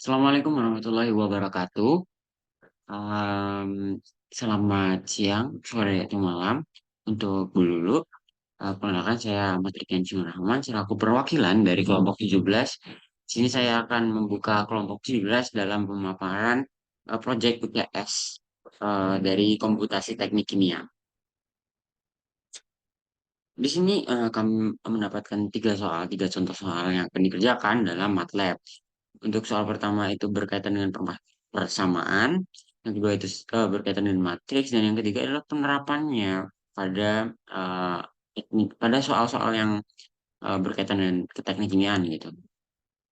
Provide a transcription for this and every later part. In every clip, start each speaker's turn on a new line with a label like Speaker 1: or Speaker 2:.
Speaker 1: Assalamualaikum warahmatullahi wabarakatuh. Em, Selamat siang, sore, atau malam. Untuk dulu, perkenalkan saya Ahmad Riken Rahman, selaku perwakilan dari kelompok 17. Sini saya akan membuka kelompok 17 dalam pemaparan proyek UTS dari komputasi teknik kimia. Di sini kami mendapatkan tiga contoh soal yang akan dikerjakan dalam MATLAB. Untuk soal pertama itu berkaitan dengan persamaan, yang kedua itu berkaitan dengan matriks, dan yang ketiga adalah penerapannya pada pada soal-soal yang berkaitan dengan keteknik kimiaan gitu.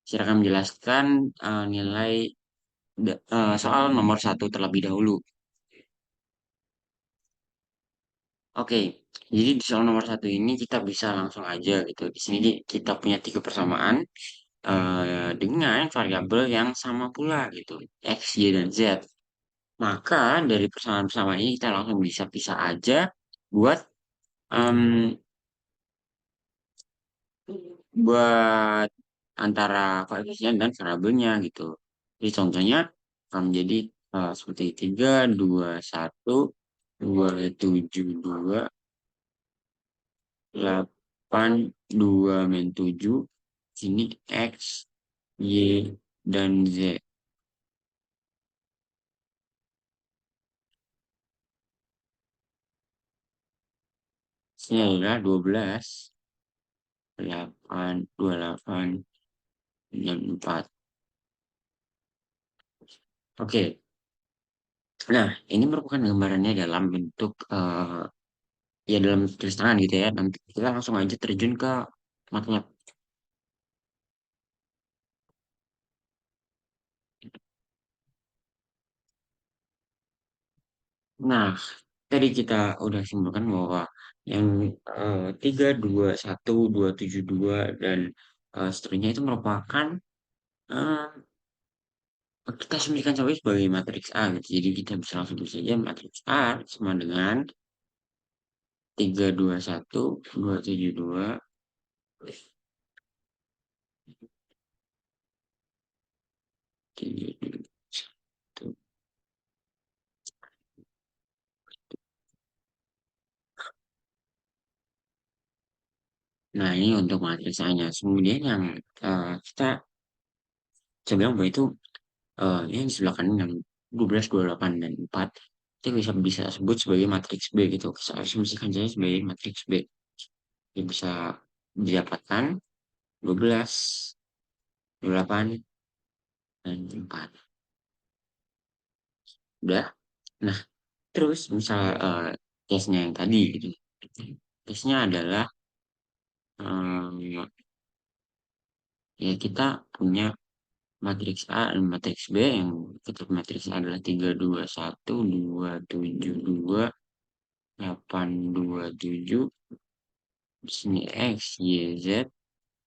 Speaker 1: Saya akan menjelaskan nilai soal nomor satu terlebih dahulu. Oke, jadi di soal nomor satu ini kita bisa langsung aja gitu. Di sini kita punya tiga persamaan dengan variabel yang sama pula gitu, X, Y, dan Z. Maka dari persamaan-persamaan ini kita langsung bisa pisah aja buat em, buat antara koefisien dan variabelnya gitu. Jadi contohnya akan menjadi seperti 3, 2, 1, 2, 7, 2, 8, 2, min 7. Sini X, Y, dan Z. Sini adalah 12, 8, 28, dan 4. Oke, nah ini merupakan gambarannya dalam bentuk ya dalam tulis tangan gitu ya. Nanti kita langsung aja terjun ke MATLAB. Nah, tadi kita udah simpulkan bahwa yang 3, 2, 1, 2, 7, 2, dan seterusnya itu merupakan eh, kita sembunyikan saja sebagai matriks A gitu. Jadi kita bisa langsung tulis saja matriks A sama dengan 3, 2, 1, 2, 7, 2, 3, 2, 1. Nah, ini untuk matriks A-nya. Kemudian yang kita saya bilang bahwa itu yang di sebelah kanan yang 12, 28, dan 4 itu bisa bisa sebut sebagai matriks B gitu. Saya asumsikan saja sebagai matriks B. Yang bisa didapatkan 12, 28, dan 4. Udah. Nah, terus misal case-nya yang tadi gitu. Case-nya adalah eh, ya kita punya matriks A dan matriks B yang ketika matriks A adalah 3, 2, 1, 2, 7, 2, 8, 2, 7. Di sini X, Y, Z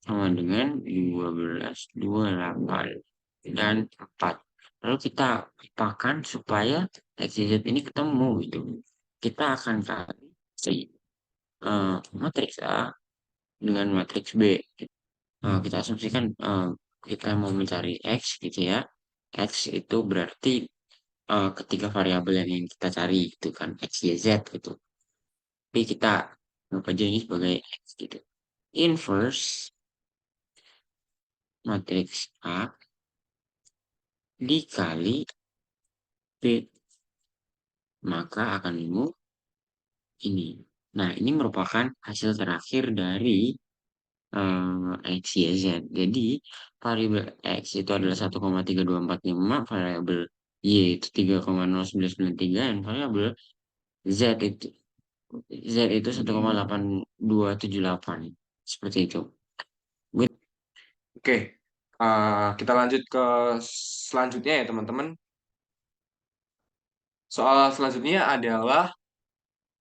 Speaker 1: sama dengan 12, 28, dan 4. Lalu kita apakan supaya X, Y, Z ini ketemu gitu. Kita akan cari si matriks A dengan matriks B. Kita asumsikan kita mau mencari X gitu ya. X itu berarti ketiga variabel yang ingin kita cari gitu kan, X, Y, Z gitu. Tapi kita anggap aja ini sebagai X gitu. Inverse matriks A dikali B, maka akan nemu ini. Nah, ini merupakan hasil terakhir dari X, Y, Z. Jadi, variabel X itu adalah 1,32455, variabel Y itu 3,0993, dan variabel Z itu Z itu 1,8278. Seperti itu. Good.
Speaker 2: Oke, kita lanjut ke selanjutnya ya teman-teman. Soal selanjutnya adalah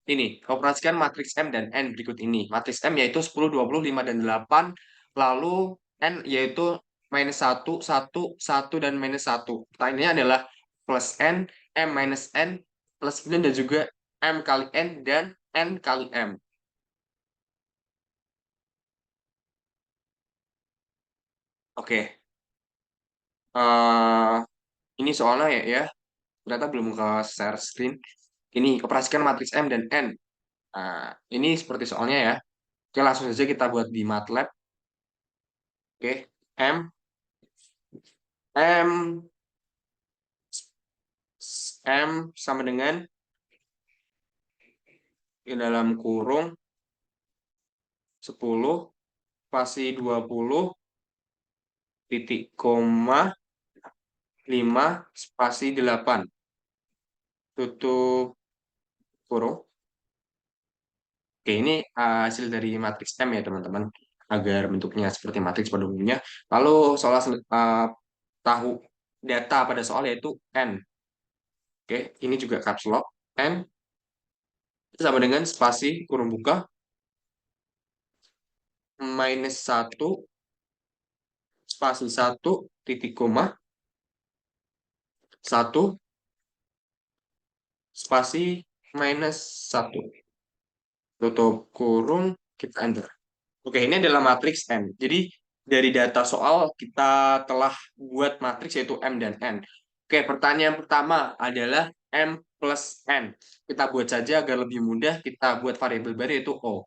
Speaker 2: ini, operasikan matriks M dan N berikut ini. Matriks M yaitu 10, 20, 5, dan 8. Lalu N yaitu minus 1, 1, 1, dan minus 1. Pertanyaannya adalah plus N, M minus N, plus N, dan juga M kali N, dan N kali M. Oke, eh ini soalnya ya, ternyata belum ke share screen. Ini operasikan matriks M dan N. Nah, ini seperti soalnya ya. Oke, langsung saja kita buat di MATLAB. Oke, M M sama dengan di dalam kurung 10 spasi 20 titik koma 5 spasi 8 tutup kurung. Oke, ini hasil dari matriks M ya teman-teman, agar bentuknya seperti matriks pada umumnya. Lalu tahu data pada soal yaitu N. Oke, ini juga caps lock. N sama dengan spasi kurung buka minus 1 spasi 1 titik koma 1 spasi minus 1 tutup kurung, kita enter. Oke, ini adalah matriks M. Jadi dari data soal kita telah buat matriks yaitu M dan N. Oke, pertanyaan pertama adalah M plus N. Kita buat saja agar lebih mudah. Kita buat variabel baru yaitu O.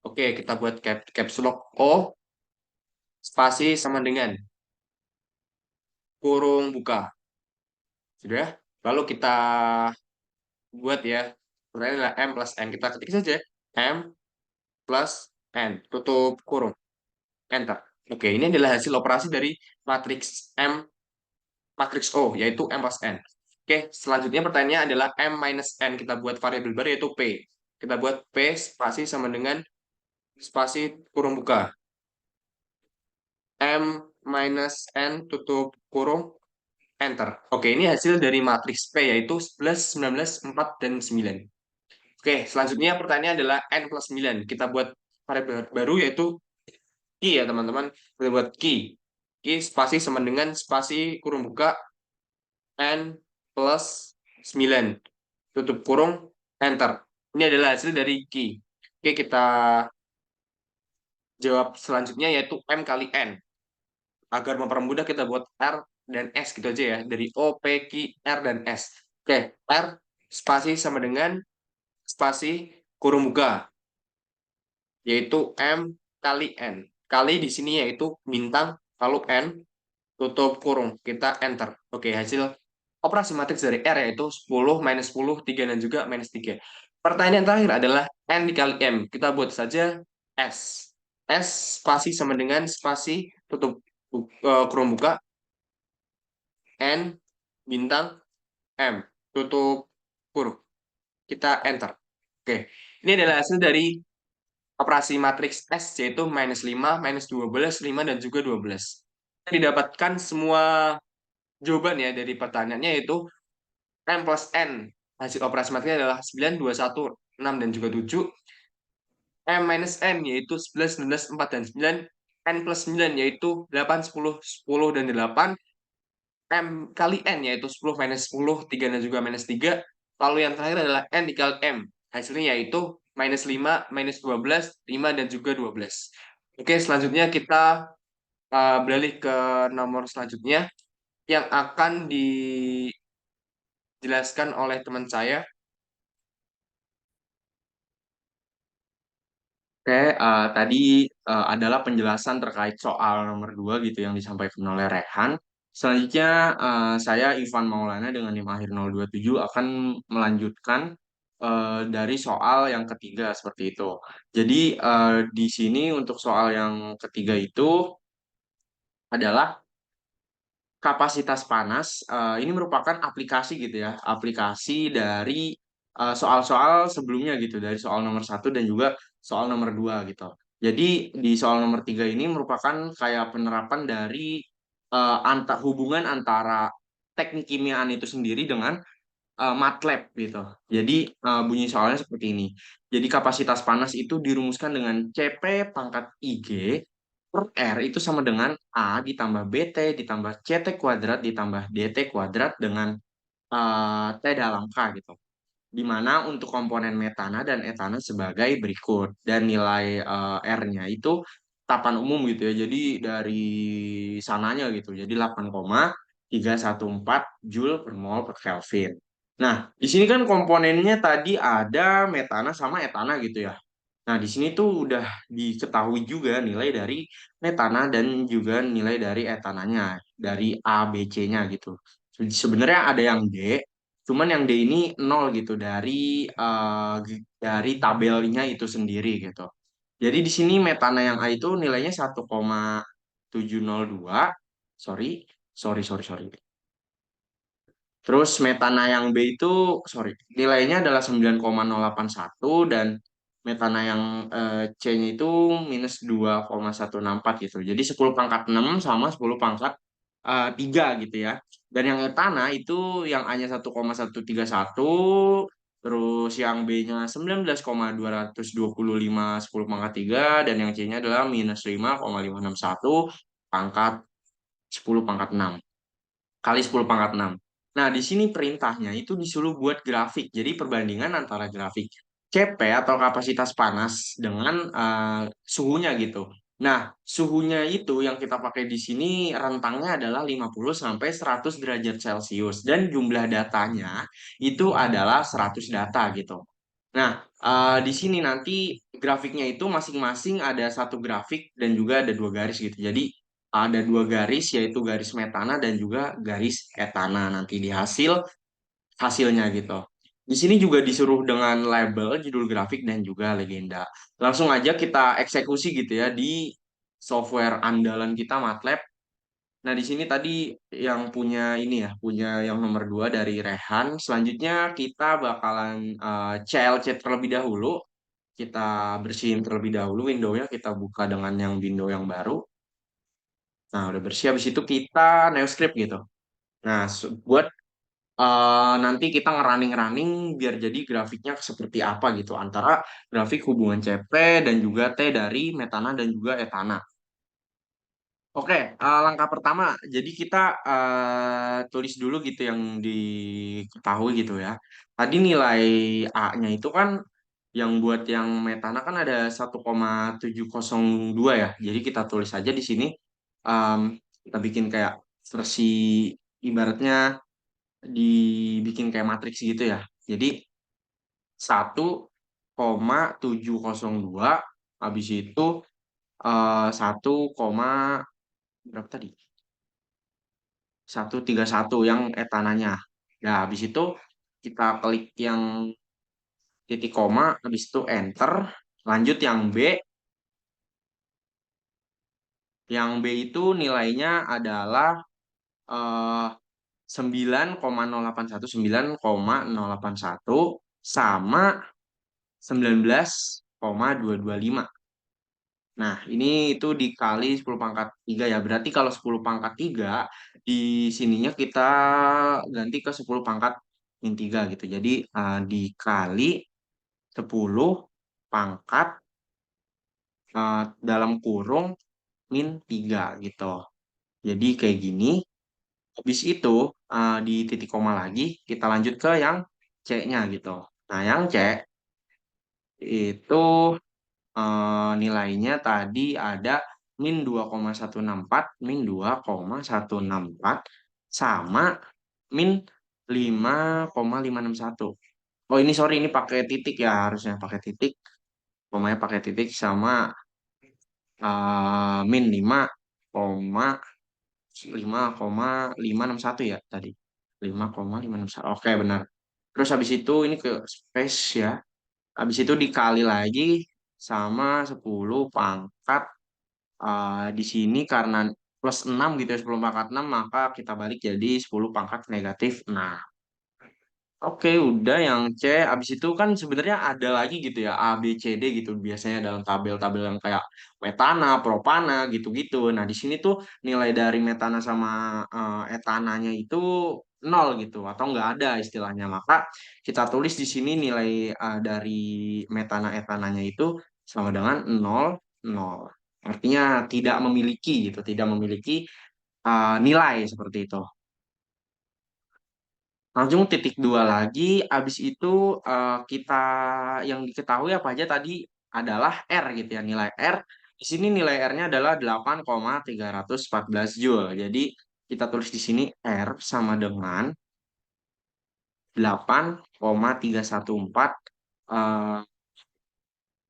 Speaker 2: Oke, kita buat caps lock O spasi sama dengan kurung buka. Sudah. Lalu kita buat ya. Pertanyaan adalah M plus N. Kita ketik saja M plus N. Tutup kurung. Enter. Oke, ini adalah hasil operasi dari matriks M, matriks O, yaitu M plus N. Oke, selanjutnya pertanyaannya adalah M minus N. Kita buat variabel baru yaitu P. Kita buat P spasi sama dengan spasi kurung buka. M minus N tutup kurung, enter. Oke, ini hasil dari matriks P yaitu 11, 19, 4, dan 9. Oke, selanjutnya pertanyaan adalah N plus 9. Kita buat variabel baru yaitu key ya teman-teman. Kita buat key. Key spasi sama dengan spasi kurung buka N plus 9. Tutup kurung, enter. Ini adalah hasil dari key. Oke, kita jawab selanjutnya yaitu M kali N. Agar mempermudah kita buat R dan S gitu aja ya. Dari O, P, Q, R, dan S. Oke, R spasi sama dengan spasi kurung buka. Yaitu M kali N. Kali di sini yaitu bintang, lalu N, tutup kurung. Kita enter. Oke, hasil operasi matriks dari R yaitu 10, minus 10, 3, dan juga minus 3. Pertanyaan terakhir adalah N dikali M. Kita buat saja S. S spasi sama dengan spasi tutup kurung buka N bintang M tutup kurung. Kita enter. Oke, ini adalah hasil dari operasi matriks S yaitu minus 5, minus 12, 5, dan juga 12. Kita didapatkan semua jawaban ya dari pertanyaannya yaitu M plus N. Hasil operasi matriks adalah 9, 2, 1, 6, dan juga 7. M minus N yaitu 11, 19, 4, dan 9. N plus 9 yaitu 8, 10, 10, dan 8. M kali N yaitu 10 minus 10, 3, dan juga minus 3. Lalu yang terakhir adalah N dikali M. Hasilnya yaitu minus 5, minus 12, 5, dan juga 12. Oke, selanjutnya kita beralih ke nomor selanjutnya yang akan dijelaskan oleh teman saya.
Speaker 1: Oke, tadi adalah penjelasan terkait soal nomor 2 gitu yang disampaikan oleh Rehan. Selanjutnya, saya Ivan Maulana dengan NIM akhir 027 akan melanjutkan dari soal yang ketiga seperti itu. Jadi, di sini untuk soal yang ketiga itu adalah kapasitas panas. Ini merupakan aplikasi gitu ya, aplikasi dari soal-soal sebelumnya gitu, dari soal nomor 1 dan juga soal nomor 2 gitu. Jadi di soal nomor 3 ini merupakan kayak penerapan dari hubungan antara teknik kimiaan itu sendiri dengan MATLAB gitu. Jadi bunyi soalnya seperti ini. Jadi kapasitas panas itu dirumuskan dengan CP pangkat IG per R itu sama dengan A ditambah BT ditambah CT kuadrat ditambah DT kuadrat dengan T dalam K gitu. Di mana untuk komponen metana dan etana sebagai berikut. Dan nilai R-nya itu tapan umum gitu ya. Jadi dari sananya gitu. Jadi 8, 0,314 Joule per mol per Kelvin. Nah, di sini kan komponennya tadi ada metana sama etana gitu ya. Nah, di sini tuh udah diketahui juga nilai dari metana dan juga nilai dari etananya, dari A, B, C-nya gitu. Sebenarnya ada yang D, cuman yang D ini nol gitu dari tabelnya itu sendiri gitu. Jadi di sini metana yang A itu nilainya 1,702. Sorry, sorry. Terus metana yang B itu, sorry, nilainya adalah 9,081 dan metana yang C-nya itu minus 2,164 gitu. Jadi 10 pangkat 6 sama 10 pangkat 3 gitu ya. Dan yang etana itu yang A-nya 1,131, terus yang B-nya 19,225 10 pangkat 3, dan yang C-nya adalah minus 5,561 pangkat 10 pangkat 6 kali 10 pangkat 6. Nah, di sini perintahnya itu disuruh buat grafik. Jadi perbandingan antara grafik CP atau kapasitas panas dengan suhunya gitu. Nah, suhunya itu yang kita pakai di sini rentangnya adalah 50 sampai 100 derajat Celcius dan jumlah datanya itu adalah 100 data gitu. Nah, di sini nanti grafiknya itu masing-masing ada satu grafik dan juga ada dua garis gitu. Jadi ada dua garis yaitu garis metana dan juga garis etana nanti di hasilnya gitu. Di sini juga disuruh dengan label, judul grafik dan juga legenda. Langsung aja kita eksekusi gitu ya di software andalan kita MATLAB. Nah, di sini tadi yang punya ini ya, punya yang nomor 2 dari Rehan. Selanjutnya kita bakalan CLC terlebih dahulu. Kita bersihin terlebih dahulu window-nya, kita buka dengan yang window yang baru. Nah, udah bersih, habis itu kita neoscript gitu. Nah, buat nanti kita ngerunning-running biar jadi grafiknya seperti apa gitu. Antara grafik hubungan CP dan juga T dari metana dan juga etana. Oke, langkah pertama, jadi kita tulis dulu gitu yang diketahui gitu ya. Tadi nilai A-nya itu kan yang buat yang metana kan ada 1,702 ya. Jadi kita tulis aja di sini, em, kita bikin kayak versi ibaratnya dibikin kayak matriks gitu ya. Jadi 1,702 habis itu 1, berapa tadi? 131 yang etananya. Nah, habis itu kita klik yang titik koma, habis itu enter. Lanjut yang B. Yang B itu nilainya adalah eh, 9,081, 9,081 sama 19,225. Nah, ini itu dikali 10 pangkat 3 ya. Berarti kalau 10 pangkat 3 di sininya kita ganti ke 10 pangkat min 3 gitu. Jadi dikali 10 pangkat dalam kurung min 3 gitu. Jadi kayak gini. Habis itu di titik koma lagi kita lanjut ke yang C-nya gitu. Nah, yang C itu nilainya tadi ada min 2,164, min 2,164 sama min 5,561. Oh, ini sorry, ini pakai titik ya, harusnya pakai titik. Komanya pakai titik sama min 5,5,561 ya tadi. 5,561. Oke, benar. Terus habis itu ini ke space ya. Habis itu dikali lagi sama 10 pangkat di sini karena plus 6 gitu ya, 10 pangkat 6 maka kita balik jadi 10 pangkat negatif 6. Oke, udah yang C. Abis itu kan sebenarnya ada lagi gitu ya, A, B, C, D gitu. Biasanya dalam tabel-tabel yang kayak metana, propana gitu-gitu. Nah, di sini tuh nilai dari metana sama etananya itu nol gitu, atau nggak ada istilahnya. Maka kita tulis di sini nilai dari metana etananya itu sama dengan nol nol. Artinya tidak memiliki gitu, tidak memiliki nilai seperti itu. Langsung titik dua lagi, habis itu kita yang diketahui apa aja tadi adalah R gitu ya, nilai R. Di sini nilai R-nya adalah 8,314 Joule. Jadi
Speaker 3: kita tulis di sini R sama dengan 8,314 eh,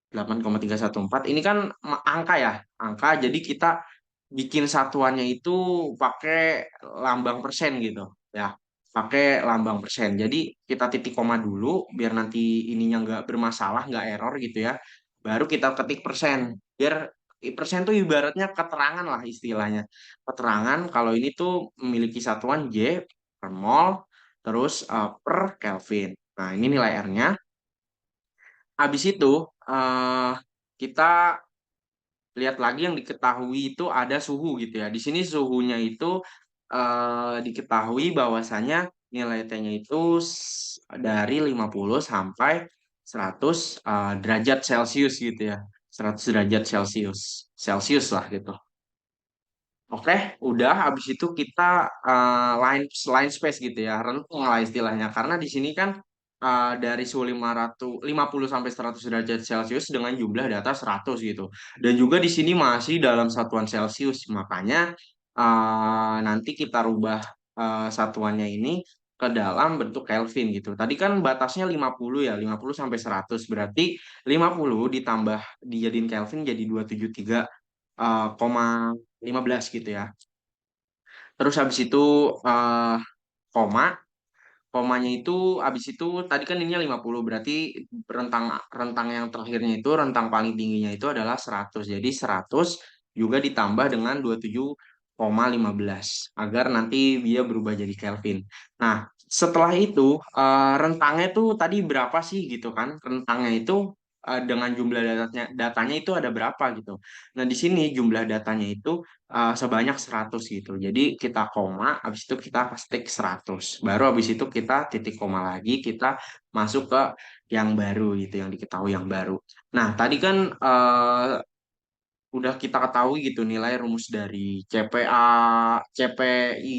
Speaker 3: 8,314 ini kan angka ya, angka. Jadi kita bikin satuannya itu pakai lambang persen gitu ya, pakai lambang persen. Jadi kita titik koma dulu biar nanti ininya nggak bermasalah, nggak error gitu ya. Baru kita ketik persen, biar persen tuh ibaratnya keterangan lah istilahnya. Keterangan kalau ini tuh memiliki satuan J per mol, terus per Kelvin. Nah, ini nilai R-nya. Habis itu eh, kita lihat lagi yang diketahui itu ada suhu gitu ya. Di sini suhunya itu diketahui bahwasanya nilai T-nya itu dari 50 sampai 100 derajat Celcius gitu ya. 100 derajat Celcius. Celcius lah gitu. Oke, udah habis itu kita line space gitu ya, rentang lah istilahnya. Karena di sini kan dari suhu 50 sampai 100 derajat Celcius dengan jumlah data 100 gitu. Dan juga di sini masih dalam satuan Celcius, makanya nanti kita rubah satuannya ini ke dalam bentuk Kelvin gitu. Tadi kan batasnya 50 ya, 50 sampai 100. Berarti 50 ditambah dijadiin Kelvin jadi 273 koma 15 gitu ya. Terus habis itu eh, koma, komanya itu habis itu tadi kan ininya 50 berarti rentang rentang yang terakhirnya itu rentang paling tingginya itu adalah 100. Jadi 100 juga ditambah dengan 27,15 agar nanti dia berubah jadi Kelvin. Nah, setelah itu rentangnya tuh tadi berapa sih gitu kan? Rentangnya itu dengan jumlah datanya itu ada berapa gitu. Nah, di sini jumlah datanya itu sebanyak 100 gitu. Jadi kita koma, habis itu kita ketik 100. Baru habis itu kita titik koma lagi, kita masuk ke yang baru gitu, yang diketahui yang baru. Nah, tadi kan udah kita ketahui gitu nilai rumus dari CPA, CPI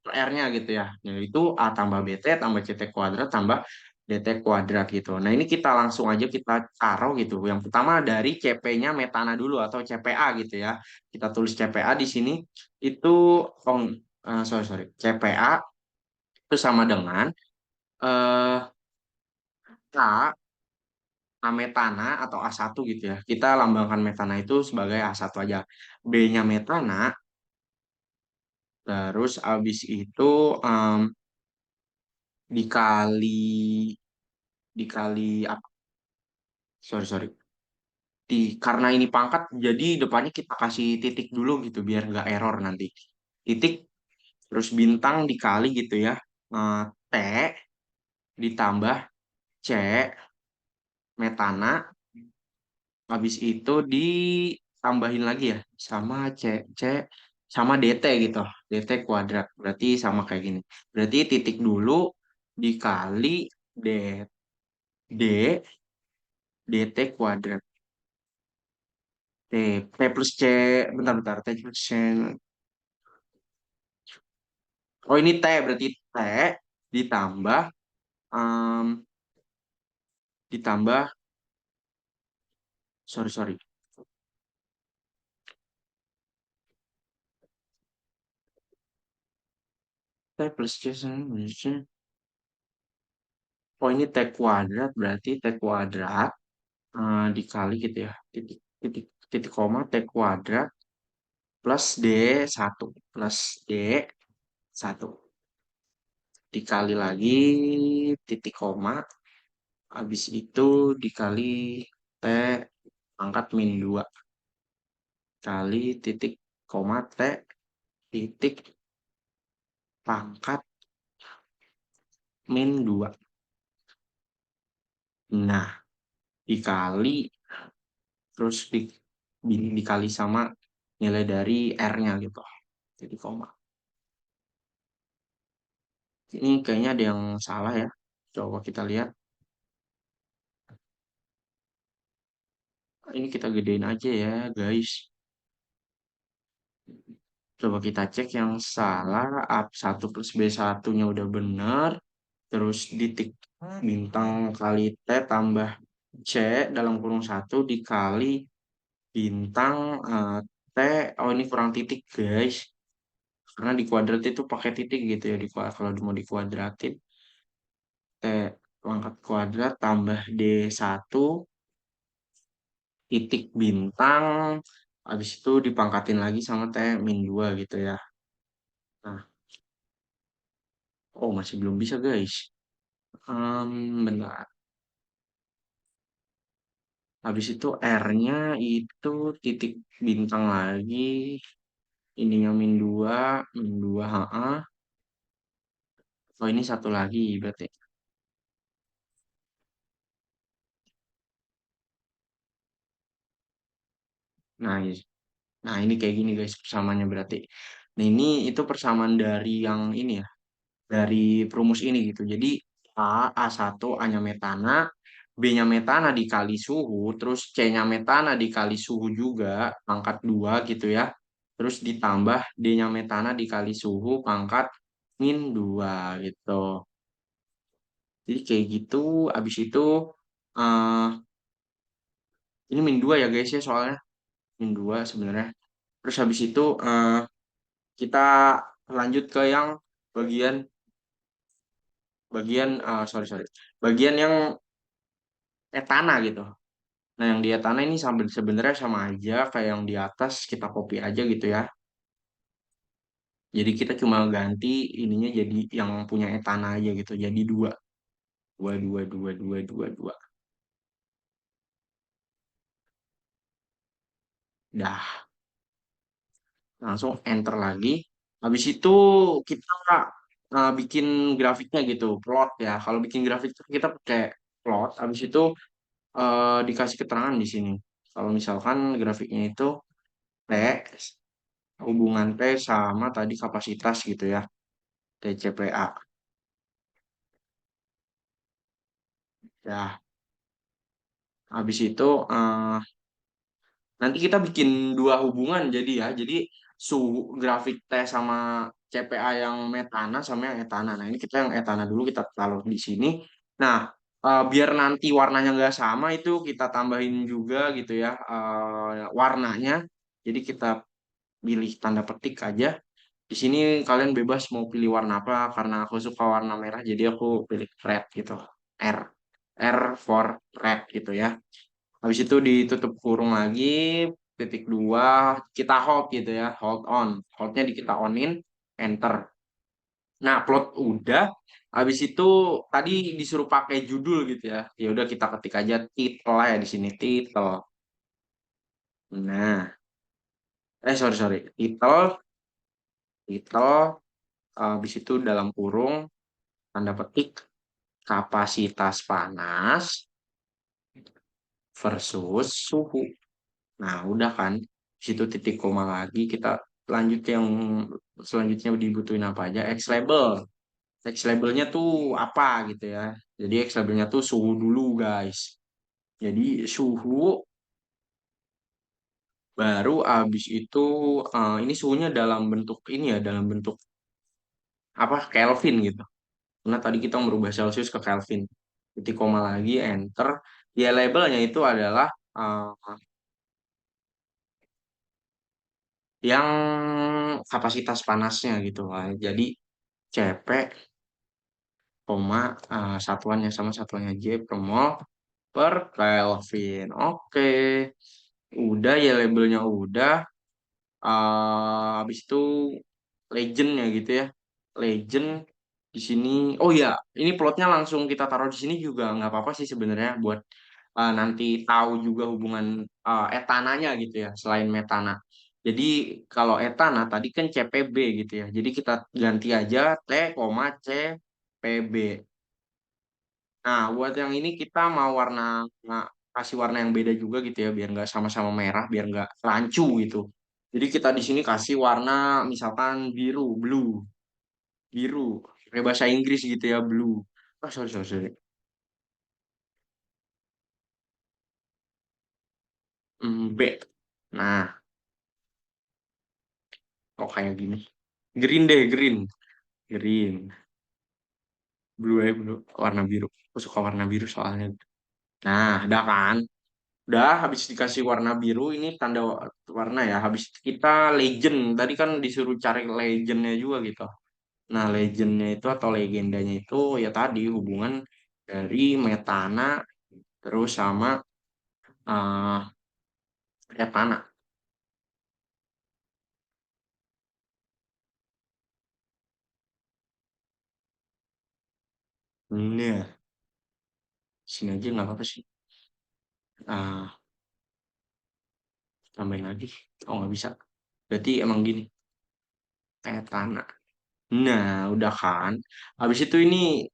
Speaker 3: per R-nya gitu ya. Yaitu A tambah BT tambah CT kuadrat tambah DT kuadrat gitu. Nah, ini kita langsung aja kita taruh gitu. Yang pertama dari CP-nya metana dulu atau CPA gitu ya. Kita tulis CPA di sini itu oh, sorry sorry. CPA itu sama dengan eh K A metana atau A1 gitu ya. Kita lambangkan metana itu sebagai A1 aja. B-nya metana, terus abis itu em, dikali dikali apa? Sorry sorry. Karena ini pangkat, jadi depannya kita kasih titik dulu gitu biar nggak error nanti. Titik terus bintang dikali gitu ya. T ditambah C metana, habis itu ditambahin lagi ya sama C sama DT gitu. DT kuadrat. Berarti sama kayak gini. Berarti titik dulu dikali D D DT kuadrat. T T plus C, bentar-bentar. T plus C. Oh, ini T berarti T ditambah em, ditambah sorry sorry. T plus C oh, ini T kuadrat berarti T kuadrat dikali gitu ya. Titik titik titik koma T kuadrat plus D satu plus D satu dikali lagi titik koma, habis itu dikali T pangkat min 2 kali titik koma T titik pangkat min 2. Nah, dikali terus dikali sama nilai dari R-nya gitu. Titik koma. Ini kayaknya ada yang salah ya. Coba kita lihat. Ini kita gedein aja ya, guys. Coba kita cek yang salah. A1 plus B1-nya udah benar. Terus titik bintang kali T tambah C dalam kurung satu dikali bintang T. Oh, ini kurang titik, guys. Karena di kuadrat itu pakai titik gitu ya, kalau mau dikuadratin, T pangkat kuadrat tambah D1 titik bintang, habis itu dipangkatin lagi sama T min 2 gitu ya. Nah, oh masih belum bisa guys. Bentar. Habis itu R-nya itu titik bintang lagi, ininya min 2 HA. Oh ini satu lagi berarti. Nah, nah ini kayak gini guys persamaannya berarti. Nah ini itu persamaan dari yang ini ya, dari perumus ini gitu. Jadi A1 A-nya metana, B-nya metana dikali suhu, terus C-nya metana dikali suhu juga, pangkat 2 gitu ya. Terus ditambah D-nya metana dikali suhu pangkat min 2 gitu. Jadi kayak gitu, abis itu eh ini min 2 ya guys ya soalnya. Min 2 sebenarnya. Terus habis itu kita lanjut ke yang bagian bagian sorry sorry bagian yang etana gitu. Nah yang di etana ini sambil sebenarnya sama aja kayak yang di atas kita copy aja gitu ya. Jadi kita cuma ganti ininya jadi yang punya etana aja gitu. Jadi dua dua dua dua dua dua dua. Dah langsung enter lagi. Habis itu kita bikin grafiknya gitu, plot ya. Kalau bikin grafik tuh kita pakai plot. Habis itu dikasih keterangan di sini. Kalau misalkan grafiknya itu T, hubungan T sama tadi kapasitas gitu ya, TCPA. Ya, habis itu nanti kita bikin dua hubungan jadi ya. Jadi suhu grafik T sama CPA yang metana sama yang etana. Nah, ini kita yang etana dulu kita taruh di sini. Nah, biar nanti warnanya nggak sama itu kita tambahin juga gitu ya warnanya. Jadi kita pilih tanda petik aja. Di sini kalian bebas mau pilih warna apa karena aku suka warna merah jadi aku pilih red gitu. R. R for red gitu ya. Habis itu ditutup kurung lagi, titik dua, kita hold gitu ya, hold on. Holdnya di kita onin, enter. Nah, plot udah. Habis itu tadi disuruh pakai judul gitu ya. Ya udah kita ketik aja title ya di sini title. Nah, sorry sorry, title. Habis itu dalam kurung tanda petik kapasitas panas versus suhu. Nah, udah kan. Di situ titik koma lagi kita lanjut yang selanjutnya dibutuhin apa aja. X label. X labelnya tuh apa gitu ya. Jadi X labelnya tuh suhu dulu guys. Jadi suhu baru abis itu ini suhunya dalam bentuk ini ya, dalam bentuk apa Kelvin gitu. Karena tadi kita merubah Celsius ke Kelvin. Titik koma lagi, enter. Ya labelnya itu adalah yang kapasitas panasnya gitu lah. Jadi CP, koma, satuannya sama satuannya J per mol per Kelvin. Oke, udah ya labelnya udah. Habis itu legendnya gitu ya. Legend di sini. Oh ya, ini plotnya langsung kita taruh di sini juga nggak apa-apa sih sebenarnya buat nanti tahu juga hubungan etananya gitu ya selain metana. Jadi kalau etana tadi kan CPB gitu ya. Jadi kita ganti aja T, C, PB. Nah, buat yang ini kita mau kasih warna yang beda juga gitu ya, biar nggak sama-sama merah, biar nggak rancu gitu. Jadi kita di sini kasih warna misalkan biru, blue, biru, kayak bahasa Inggris gitu ya, blue. Oh, sorry, sorry, sorry. B. Nah, kok kayak gini? Green deh, green. Green. Blue ya, blue. Warna biru. Aku suka warna biru soalnya. Nah, ada kan? Udah, habis dikasih warna biru, ini tanda warna ya. Habis itu kita legend. Tadi kan disuruh cari legendnya juga gitu. Nah, legendnya itu atau legendanya itu ya tadi hubungan dari metana terus sama uh, etana. Nah, sini aja nggak apa-apa sih. Ah, tambahin lagi. Oh, nggak bisa. Berarti emang gini, etana. Nah, udah kan. Habis itu ini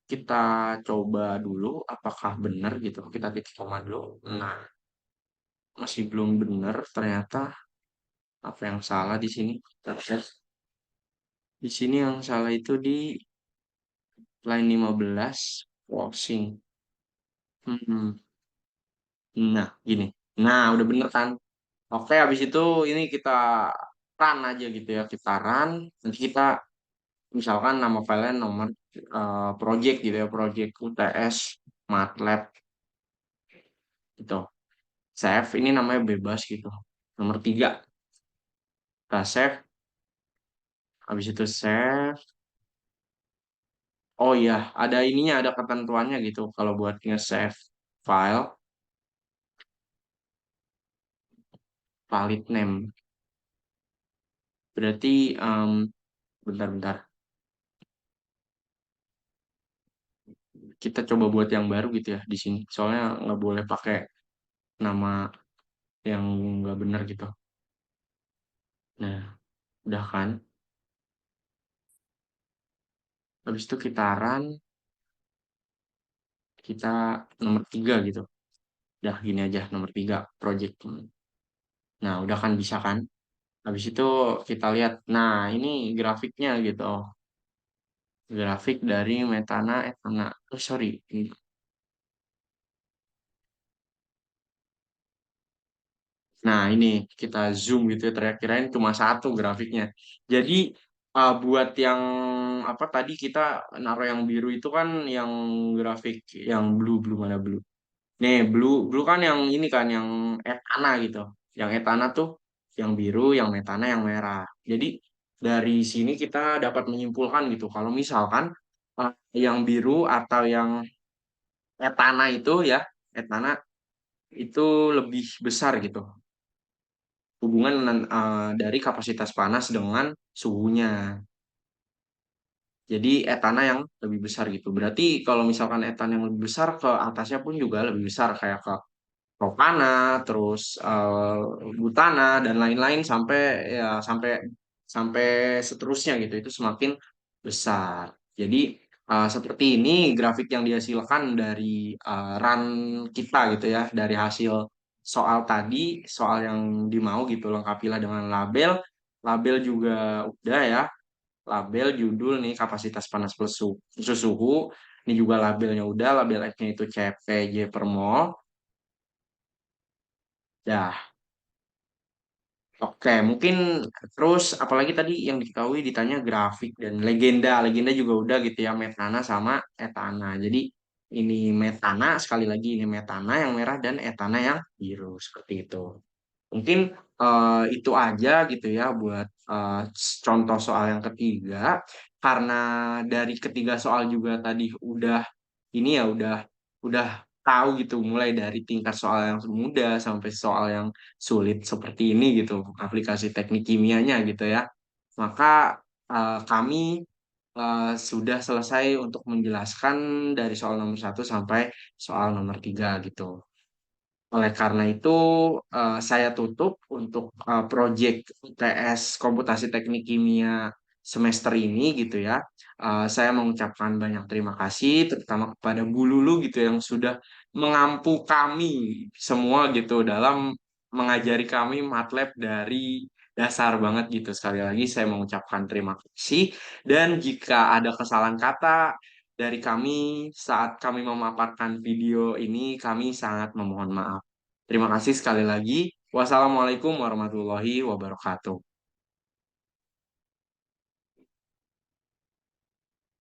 Speaker 3: kita coba dulu apakah benar gitu. Kita titik koma dulu. Nah, masih belum benar ternyata. Apa yang salah di sini? Terus di sini yang salah itu di line 15 washing. Hmm. Nah, gini. Nah, udah bener kan? Oke, habis itu ini kita run aja gitu ya. Kita run. Nanti kita misalkan nama filenya nomor project gitu ya. Project UTS MATLAB gitu. Save. Ini namanya bebas gitu. Nomor 3. Kita save. Habis itu save. Oh iya, ada ininya, ada ketentuannya gitu. Kalau buat nge-save file, valid name. Berarti, bentar-bentar. Kita coba buat yang baru gitu ya di sini. Soalnya nggak boleh pakai nama yang nggak benar gitu. Nah, udah kan. Habis itu kita run, kita nomor 3 gitu. Udah gini aja, nomor 3 project. Nah, udah kan bisa kan. Habis itu kita lihat. Nah, ini grafiknya gitu. Grafik dari Metana, Etana. Oh, sorry. Nah, ini kita zoom gitu ya, kirain cuma satu grafiknya. Jadi buat yang apa tadi kita naruh yang biru itu kan yang grafik yang blue, blue mana blue. Nih, blue blue kan yang ini kan yang etana gitu. Yang etana tuh yang biru, yang metana yang merah. Jadi dari sini kita dapat menyimpulkan gitu kalau misalkan yang biru atau yang etana itu ya, etana itu lebih besar gitu hubungan dari kapasitas panas dengan suhunya. Jadi etana yang lebih besar gitu. Berarti kalau misalkan etan yang lebih besar ke atasnya pun juga lebih besar kayak ke propana, terus butana dan lain-lain sampai ya sampai sampai seterusnya gitu. Itu semakin besar. Jadi seperti ini grafik yang dihasilkan dari run kita gitu ya, dari hasil soal tadi, soal yang dimau gitu, lengkapilah dengan label. Label juga udah ya, label judul nih kapasitas panas plus suhu. Ini juga labelnya udah, label X-nya itu CPJ per mol. Ya, oke, mungkin terus apalagi tadi yang diketahui ditanya grafik dan legenda. Legenda juga udah gitu ya, metana sama etana. Jadi ini metana, sekali lagi ini metana yang merah dan etana yang biru seperti itu. Mungkin itu aja gitu ya buat contoh soal yang ketiga. Karena dari ketiga soal juga tadi udah ini ya udah tahu gitu mulai dari tingkat soal yang mudah sampai soal yang sulit seperti ini gitu aplikasi teknik kimianya gitu ya. Maka kami sudah selesai untuk menjelaskan dari soal nomor 1 sampai soal nomor 3 gitu. Oleh karena itu, saya tutup untuk proyek UTS Komputasi Teknik Kimia semester ini gitu ya. Saya mengucapkan banyak terima kasih, terutama kepada Bu Lulu gitu yang sudah mengampu kami semua gitu dalam mengajari kami MATLAB dari dasar banget gitu. Sekali lagi saya mengucapkan terima kasih. Dan jika ada kesalahan kata dari kami saat kami memaparkan video ini, kami sangat memohon maaf. Terima kasih sekali lagi. Wassalamualaikum warahmatullahi wabarakatuh.